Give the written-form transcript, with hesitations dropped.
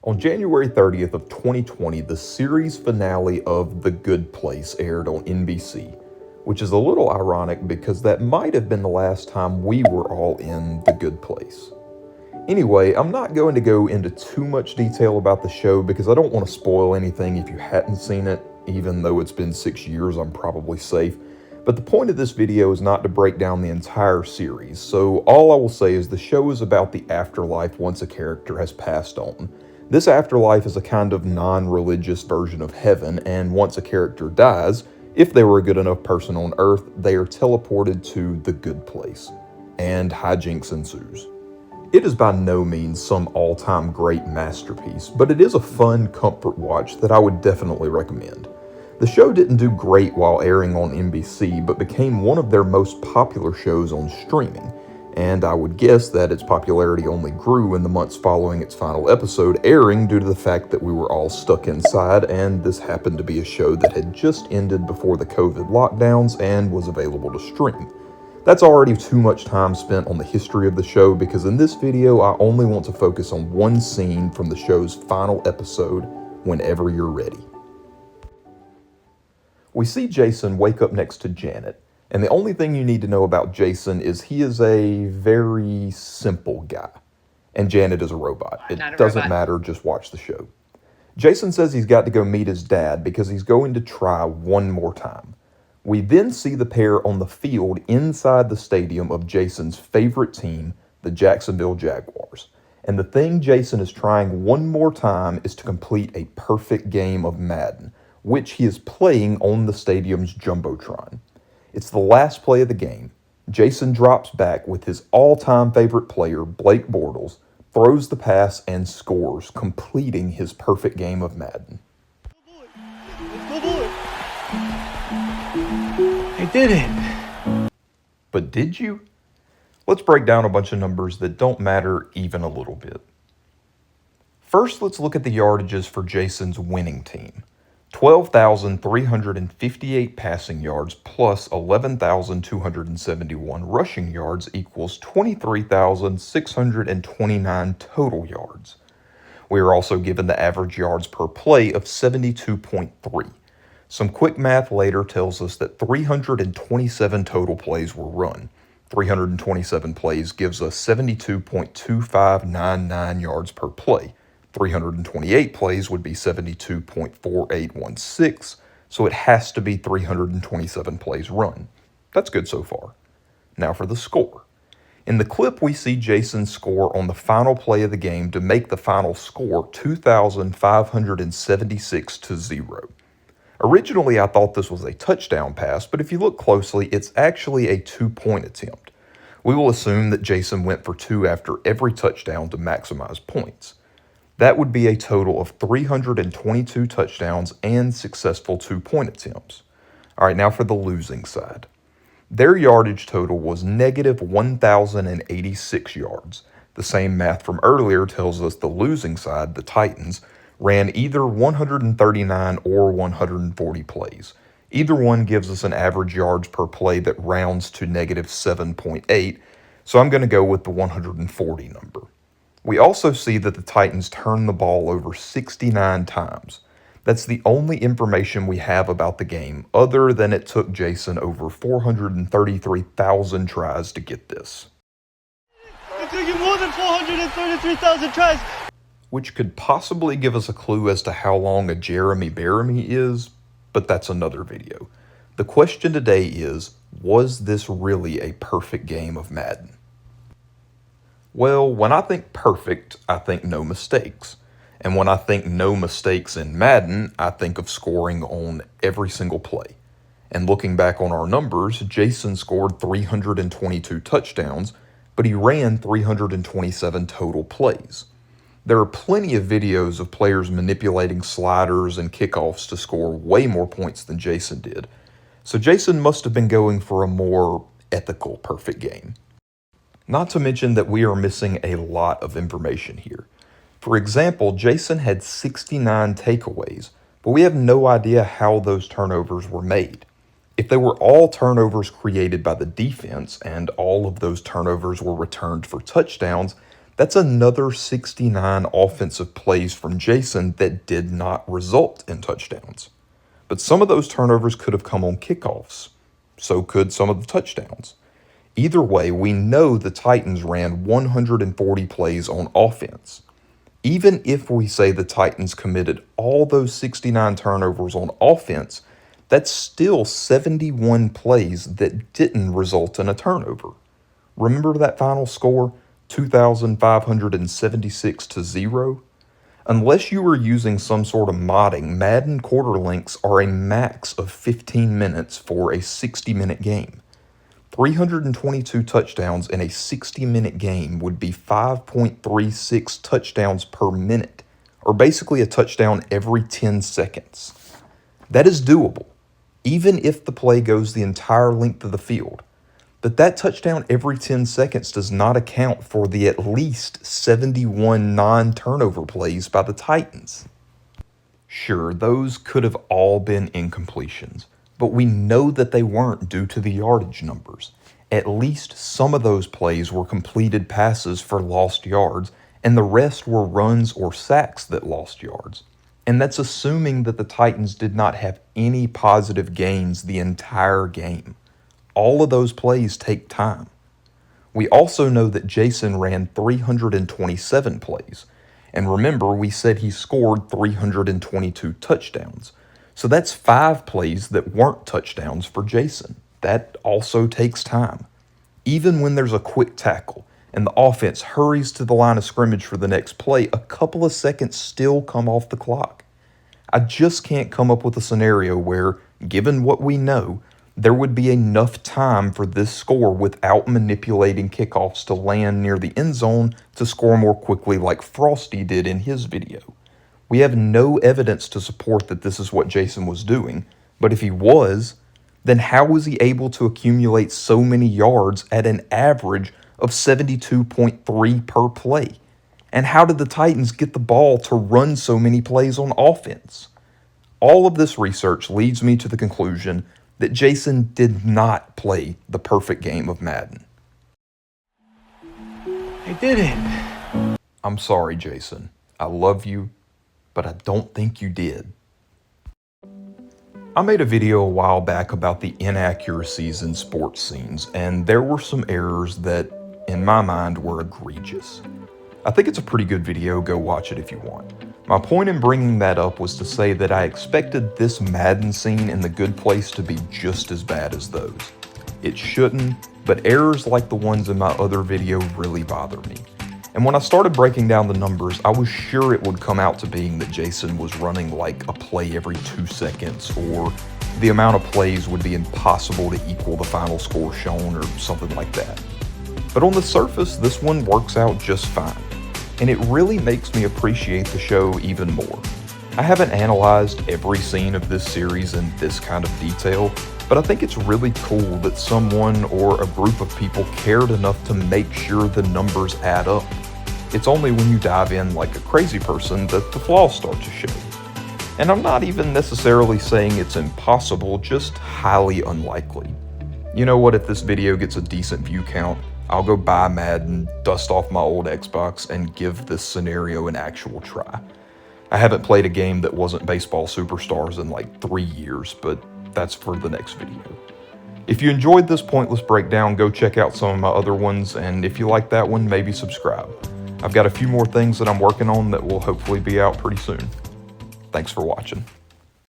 On January 30th of 2020, the series finale of The Good Place aired on NBC, which is a little ironic because that might have been the last time we were all in The Good Place. Anyway, I'm not going to go into too much detail about the show because I don't want to spoil anything if you hadn't seen it. Even though it's been 6 years, I'm probably safe. But the point of this video is not to break down the entire series, so all I will say is the show is about the afterlife once a character has passed on. This afterlife is a kind of non-religious version of heaven, and once a character dies, if they were a good enough person on Earth, they are teleported to the good place, and hijinks ensues. It is by no means some all-time great masterpiece, but it is a fun comfort watch that I would definitely recommend. The show didn't do great while airing on NBC, but became one of their most popular shows on streaming, and I would guess that its popularity only grew in the months following its final episode airing due to the fact that we were all stuck inside, and this happened to be a show that had just ended before the COVID lockdowns and was available to stream. That's already too much time spent on the history of the show because in this video I only want to focus on one scene from the show's final episode whenever you're ready. We see Jason wake up next to Janet, and the only thing you need to know about Jason is he is a very simple guy, and Janet is a robot. It doesn't matter, just watch the show. Jason says he's got to go meet his dad because he's going to try one more time. We then see the pair on the field inside the stadium of Jason's favorite team, the Jacksonville Jaguars. And the thing Jason is trying one more time is to complete a perfect game of Madden, which he is playing on the stadium's Jumbotron. It's the last play of the game. Jason drops back with his all-time favorite player, Blake Bortles, throws the pass and scores, completing his perfect game of Madden. I did it. But did you? Let's break down a bunch of numbers that don't matter even a little bit. First, let's look at the yardages for Jason's winning team. 12,358 passing yards plus 11,271 rushing yards equals 23,629 total yards. We are also given the average yards per play of 72.3. Some quick math later tells us that 327 total plays were run. 327 plays gives us 72.2599 yards per play. 328 plays would be 72.4816, so it has to be 327 plays run. That's good so far. Now for the score. In the clip, we see Jason score on the final play of the game to make the final score 2,576-0. Originally, I thought this was a touchdown pass, but if you look closely, it's actually a 2-point attempt. We will assume that Jason went for 2 after every touchdown to maximize points. That would be a total of 322 touchdowns and successful 2-point attempts. All right, now for the losing side. Their yardage total was negative 1,086 yards. The same math from earlier tells us the losing side, the Titans, ran either 139 or 140 plays. Either one gives us an average yards per play that rounds to negative 7.8, so I'm going to go with the 140 number. We also see that the Titans turned the ball over 69 times. That's the only information we have about the game, other than it took Jason over 433,000 tries to get this. It took you more than 433,000 tries. Which could possibly give us a clue as to how long a Jeremy Bearimy is, but that's another video. The question today is, was this really a perfect game of Madden? Well, when I think perfect, I think no mistakes. And when I think no mistakes in Madden, I think of scoring on every single play. And looking back on our numbers, Jason scored 322 touchdowns, but he ran 327 total plays. There are plenty of videos of players manipulating sliders and kickoffs to score way more points than Jason did. So Jason must have been going for a more ethical perfect game. Not to mention that we are missing a lot of information here. For example, Jason had 69 takeaways, but we have no idea how those turnovers were made. If they were all turnovers created by the defense and all of those turnovers were returned for touchdowns, That's another 69 offensive plays from Jason that did not result in touchdowns. But some of those turnovers could have come on kickoffs. So could some of the touchdowns. Either way, we know the Titans ran 140 plays on offense. Even if we say the Titans committed all those 69 turnovers on offense, that's still 71 plays that didn't result in a turnover. Remember that final score, 2,576 to 0? Unless you were using some sort of modding, Madden quarter lengths are a max of 15 minutes for a 60-minute game. 322 touchdowns in a 60-minute game would be 5.36 touchdowns per minute, or basically a touchdown every 10 seconds. That is doable, even if the play goes the entire length of the field. But that touchdown every 10 seconds does not account for the at least 71 non-turnover plays by the Titans. Sure, those could have all been incompletions, but we know that they weren't due to the yardage numbers. At least some of those plays were completed passes for lost yards, and the rest were runs or sacks that lost yards. And that's assuming that the Titans did not have any positive gains the entire game. All of those plays take time. We also know that Jason ran 327 plays. And remember, we said he scored 322 touchdowns. So that's 5 plays that weren't touchdowns for Jason. That also takes time. Even when there's a quick tackle and the offense hurries to the line of scrimmage for the next play, a couple of seconds still come off the clock. I just can't come up with a scenario where, given what we know, there would be enough time for this score without manipulating kickoffs to land near the end zone to score more quickly like Frosty did in his video. We have no evidence to support that this is what Jason was doing, but if he was, then how was he able to accumulate so many yards at an average of 72.3 per play? And how did the Titans get the ball to run so many plays on offense? All of this research leads me to the conclusion that Jason did not play the perfect game of Madden. I did it. I'm sorry, Jason. I love you, but I don't think you did. I made a video a while back about the inaccuracies in sports scenes, and there were some errors that, in my mind, were egregious. I think it's a pretty good video, go watch it if you want. My point in bringing that up was to say that I expected this Madden scene in The Good Place to be just as bad as those. It shouldn't, but errors like the ones in my other video really bother me. And when I started breaking down the numbers, I was sure it would come out to being that Jason was running like a play every 2 seconds, or the amount of plays would be impossible to equal the final score shown, or something like that. But on the surface, this one works out just fine, and it really makes me appreciate the show even more. I haven't analyzed every scene of this series in this kind of detail, but I think it's really cool that someone or a group of people cared enough to make sure the numbers add up. It's only when you dive in like a crazy person that the flaws start to show. And I'm not even necessarily saying it's impossible, just highly unlikely. You know what, if this video gets a decent view count, I'll go buy Madden, dust off my old Xbox, and give this scenario an actual try. I haven't played a game that wasn't Baseball Superstars in like 3 years, but that's for the next video. If you enjoyed this pointless breakdown, go check out some of my other ones, and if you like that one, maybe subscribe. I've got a few more things that I'm working on that will hopefully be out pretty soon. Thanks for watching.